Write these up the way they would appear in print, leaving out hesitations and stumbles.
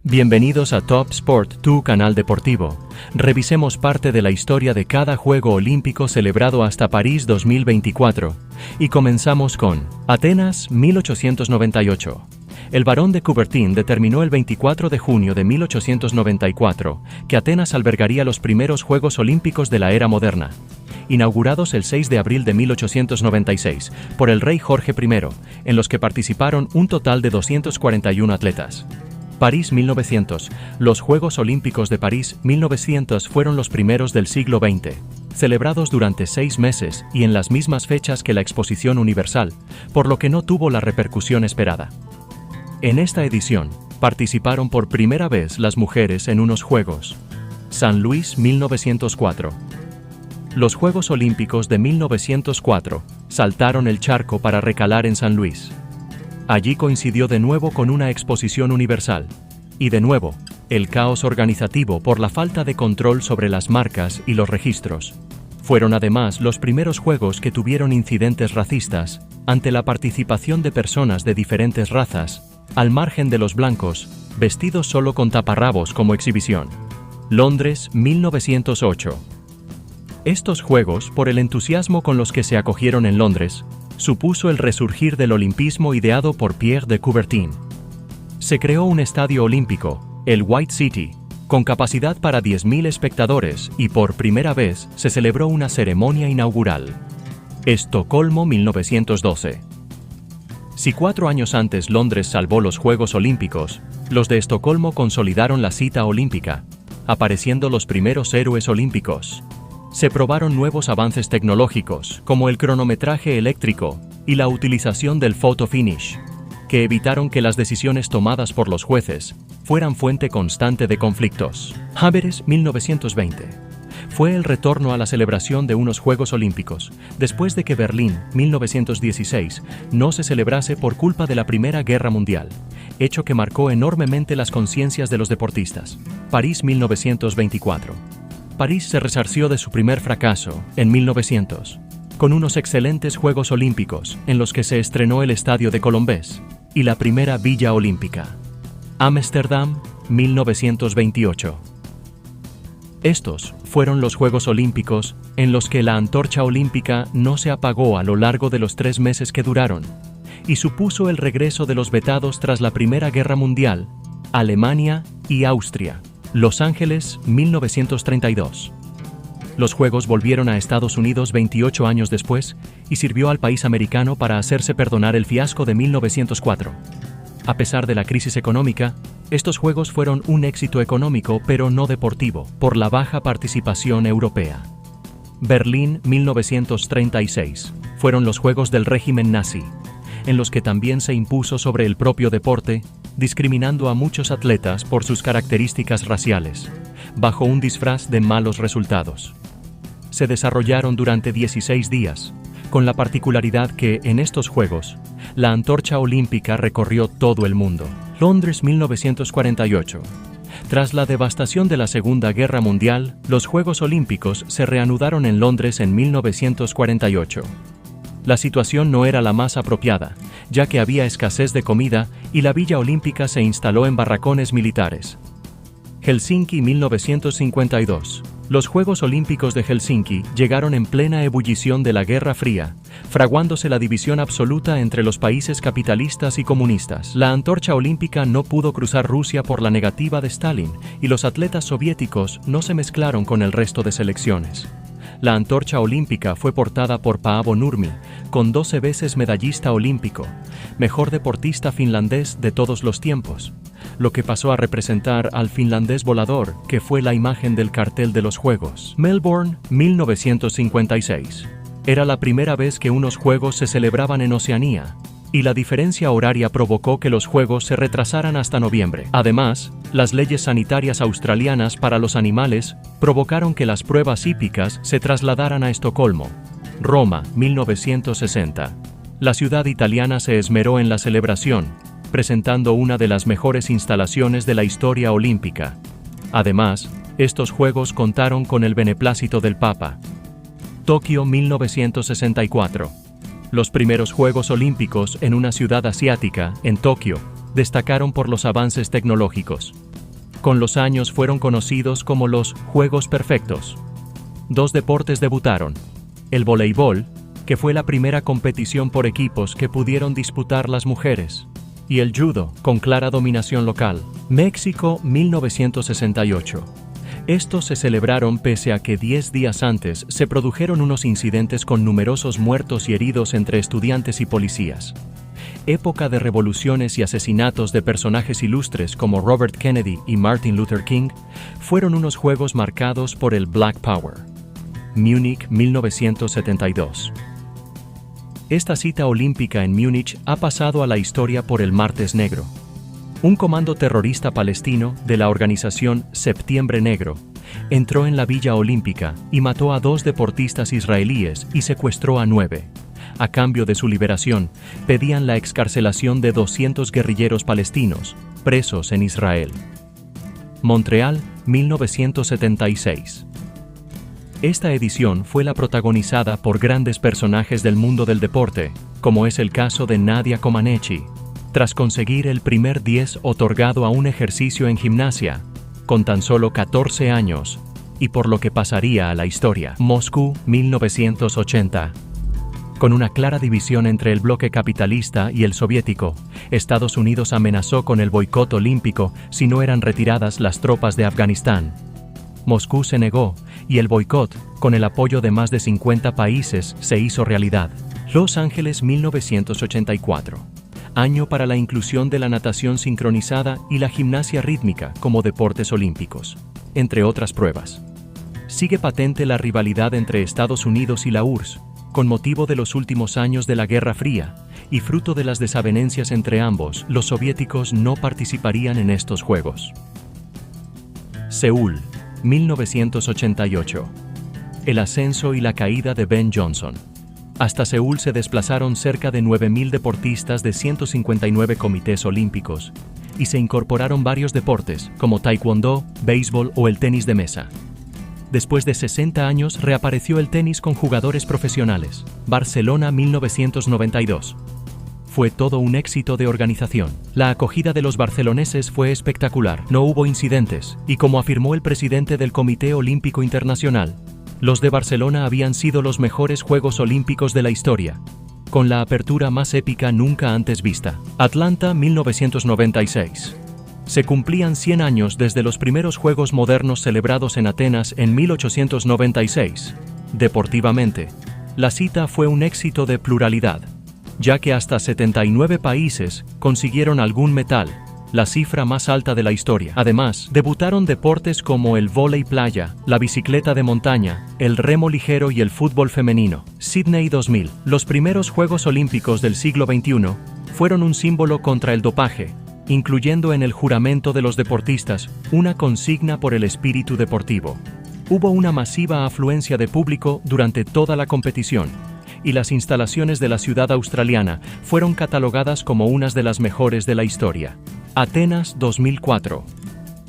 Bienvenidos a Top Sport, tu canal deportivo. Revisemos parte de la historia de cada Juego Olímpico celebrado hasta París 2024. Y comenzamos con Atenas 1898. El barón de Coubertin determinó el 24 de junio de 1894 que Atenas albergaría los primeros Juegos Olímpicos de la era moderna, inaugurados el 6 de abril de 1896 por el rey Jorge I, en los que participaron un total de 241 atletas. París 1900. Los Juegos Olímpicos de París 1900 fueron los primeros del siglo XX, celebrados durante 6 meses y en las mismas fechas que la Exposición Universal, por lo que no tuvo la repercusión esperada. En esta edición, participaron por primera vez las mujeres en unos Juegos. San Luis 1904. Los Juegos Olímpicos de 1904 saltaron el charco para recalar en San Luis. Allí coincidió de nuevo con una exposición universal. Y de nuevo, el caos organizativo por la falta de control sobre las marcas y los registros. Fueron además los primeros Juegos que tuvieron incidentes racistas, ante la participación de personas de diferentes razas, al margen de los blancos, vestidos solo con taparrabos como exhibición. Londres 1908. Estos Juegos, por el entusiasmo con los que se acogieron en Londres, supuso el resurgir del olimpismo ideado por Pierre de Coubertin. Se creó un estadio olímpico, el White City, con capacidad para 10.000 espectadores y por primera vez se celebró una ceremonia inaugural. Estocolmo 1912. Si 4 años antes Londres salvó los Juegos Olímpicos, los de Estocolmo consolidaron la cita olímpica, apareciendo los primeros héroes olímpicos. Se probaron nuevos avances tecnológicos, como el cronometraje eléctrico y la utilización del photo finish, que evitaron que las decisiones tomadas por los jueces fueran fuente constante de conflictos. Amberes 1920. Fue el retorno a la celebración de unos Juegos Olímpicos, después de que Berlín 1916 no se celebrase por culpa de la Primera Guerra Mundial, hecho que marcó enormemente las conciencias de los deportistas. París 1924. París se resarció de su primer fracaso, en 1900, con unos excelentes Juegos Olímpicos en los que se estrenó el Estadio de Colombes y la primera Villa Olímpica. Ámsterdam, 1928. Estos fueron los Juegos Olímpicos en los que la antorcha olímpica no se apagó a lo largo de los 3 meses que duraron, y supuso el regreso de los vetados tras la Primera Guerra Mundial, Alemania y Austria. Los Ángeles, 1932. Los Juegos volvieron a Estados Unidos 28 años después y sirvió al país americano para hacerse perdonar el fiasco de 1904. A pesar de la crisis económica, estos Juegos fueron un éxito económico pero no deportivo, por la baja participación europea. Berlín, 1936. Fueron los Juegos del régimen nazi, en los que también se impuso sobre el propio deporte, discriminando a muchos atletas por sus características raciales, bajo un disfraz de malos resultados. Se desarrollaron durante 16 días, con la particularidad que, en estos Juegos, la antorcha olímpica recorrió todo el mundo. Londres 1948. Tras la devastación de la Segunda Guerra Mundial, los Juegos Olímpicos se reanudaron en Londres en 1948. La situación no era la más apropiada, ya que había escasez de comida y la Villa Olímpica se instaló en barracones militares. Helsinki 1952. Los Juegos Olímpicos de Helsinki llegaron en plena ebullición de la Guerra Fría, fraguándose la división absoluta entre los países capitalistas y comunistas. La antorcha olímpica no pudo cruzar Rusia por la negativa de Stalin y los atletas soviéticos no se mezclaron con el resto de selecciones. La antorcha olímpica fue portada por Paavo Nurmi, con 12 veces medallista olímpico, mejor deportista finlandés de todos los tiempos, lo que pasó a representar al finlandés volador, que fue la imagen del cartel de los Juegos. Melbourne, 1956. Era la primera vez que unos Juegos se celebraban en Oceanía, y la diferencia horaria provocó que los Juegos se retrasaran hasta noviembre. Además, las leyes sanitarias australianas para los animales provocaron que las pruebas hípicas se trasladaran a Estocolmo. Roma, 1960. La ciudad italiana se esmeró en la celebración, presentando una de las mejores instalaciones de la historia olímpica. Además, estos Juegos contaron con el beneplácito del Papa. Tokio 1964. Los primeros Juegos Olímpicos en una ciudad asiática, en Tokio, destacaron por los avances tecnológicos. Con los años fueron conocidos como los Juegos Perfectos. Dos deportes debutaron: el voleibol, que fue la primera competición por equipos que pudieron disputar las mujeres, y el judo, con clara dominación local. México, 1968. Estos se celebraron pese a que 10 días antes se produjeron unos incidentes con numerosos muertos y heridos entre estudiantes y policías. Época de revoluciones y asesinatos de personajes ilustres como Robert Kennedy y Martin Luther King, fueron unos juegos marcados por el Black Power. Múnich, 1972. Esta cita olímpica en Múnich ha pasado a la historia por el Martes Negro. Un comando terrorista palestino de la organización Septiembre Negro entró en la Villa Olímpica y mató a 2 deportistas israelíes y secuestró a 9. A cambio de su liberación, pedían la excarcelación de 200 guerrilleros palestinos, presos en Israel. Montreal, 1976. Esta edición fue la protagonizada por grandes personajes del mundo del deporte, como es el caso de Nadia Comaneci, tras conseguir el primer 10 otorgado a un ejercicio en gimnasia, con tan solo 14 años, y por lo que pasaría a la historia. Moscú, 1980. Con una clara división entre el bloque capitalista y el soviético, Estados Unidos amenazó con el boicot olímpico si no eran retiradas las tropas de Afganistán. Moscú se negó, y el boicot, con el apoyo de más de 50 países, se hizo realidad. Los Ángeles, 1984. Año para la inclusión de la natación sincronizada y la gimnasia rítmica como deportes olímpicos, entre otras pruebas. Sigue patente la rivalidad entre Estados Unidos y la URSS, con motivo de los últimos años de la Guerra Fría, y fruto de las desavenencias entre ambos, los soviéticos no participarían en estos Juegos. Seúl, 1988. El ascenso y la caída de Ben Johnson. Hasta Seúl se desplazaron cerca de 9.000 deportistas de 159 comités olímpicos, y se incorporaron varios deportes, como taekwondo, béisbol o el tenis de mesa. Después de 60 años reapareció el tenis con jugadores profesionales. Barcelona, 1992. Fue todo un éxito de organización. La acogida de los barceloneses fue espectacular, no hubo incidentes, y como afirmó el presidente del Comité Olímpico Internacional, los de Barcelona habían sido los mejores Juegos Olímpicos de la historia, con la apertura más épica nunca antes vista. Atlanta, 1996. Se cumplían 100 años desde los primeros Juegos modernos celebrados en Atenas en 1896. Deportivamente, la cita fue un éxito de pluralidad, ya que hasta 79 países consiguieron algún metal, la cifra más alta de la historia. Además, debutaron deportes como el vóley playa, la bicicleta de montaña, el remo ligero y el fútbol femenino. Sydney 2000. Los primeros Juegos Olímpicos del siglo XXI fueron un símbolo contra el dopaje, incluyendo en el juramento de los deportistas una consigna por el espíritu deportivo. Hubo una masiva afluencia de público durante toda la competición, y las instalaciones de la ciudad australiana fueron catalogadas como unas de las mejores de la historia. Atenas 2004.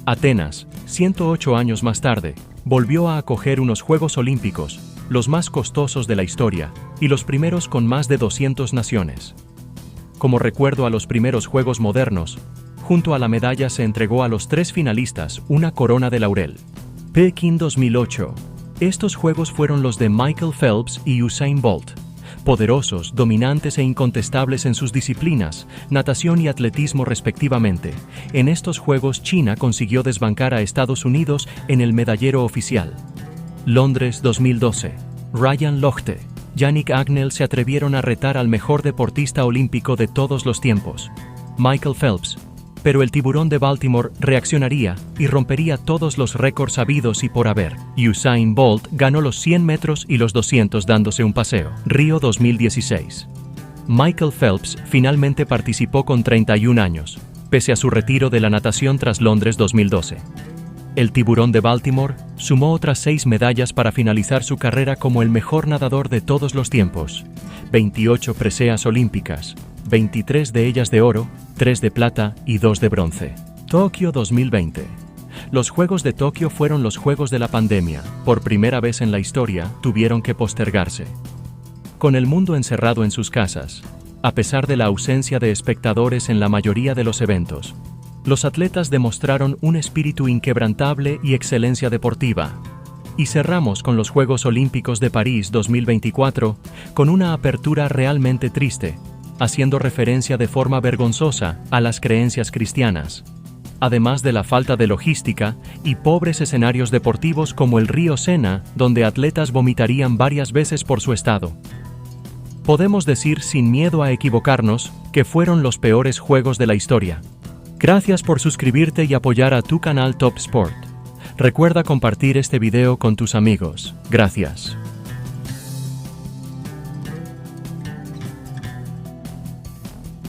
Atenas, 108 años más tarde, volvió a acoger unos Juegos Olímpicos, los más costosos de la historia, y los primeros con más de 200 naciones. Como recuerdo a los primeros Juegos modernos, junto a la medalla se entregó a los 3 finalistas una corona de laurel. Pekín 2008. Estos Juegos fueron los de Michael Phelps y Usain Bolt, poderosos, dominantes e incontestables en sus disciplinas, natación y atletismo respectivamente. En estos Juegos China consiguió desbancar a Estados Unidos en el medallero oficial. Londres 2012. Ryan Lochte, Yannick Agnel se atrevieron a retar al mejor deportista olímpico de todos los tiempos, Michael Phelps, pero el tiburón de Baltimore reaccionaría y rompería todos los récords habidos y por haber. Usain Bolt ganó los 100 metros y los 200 dándose un paseo. Río 2016. Michael Phelps finalmente participó con 31 años, pese a su retiro de la natación tras Londres 2012. El tiburón de Baltimore sumó otras 6 medallas para finalizar su carrera como el mejor nadador de todos los tiempos. 28 preseas olímpicas, 23 de ellas de oro, 3 de plata y 2 de bronce. Tokio 2020. Los Juegos de Tokio fueron los Juegos de la pandemia. Por primera vez en la historia, tuvieron que postergarse. Con el mundo encerrado en sus casas, a pesar de la ausencia de espectadores en la mayoría de los eventos, Los atletas demostraron un espíritu inquebrantable y excelencia deportiva. Y cerramos con los Juegos Olímpicos de París 2024 con una apertura realmente triste, haciendo referencia de forma vergonzosa a las creencias cristianas, además de la falta de logística y pobres escenarios deportivos como el río Sena, donde atletas vomitarían varias veces por su estado. Podemos decir sin miedo a equivocarnos que fueron los peores juegos de la historia. Gracias por suscribirte y apoyar a tu canal Top Sport. Recuerda compartir este video con tus amigos. Gracias.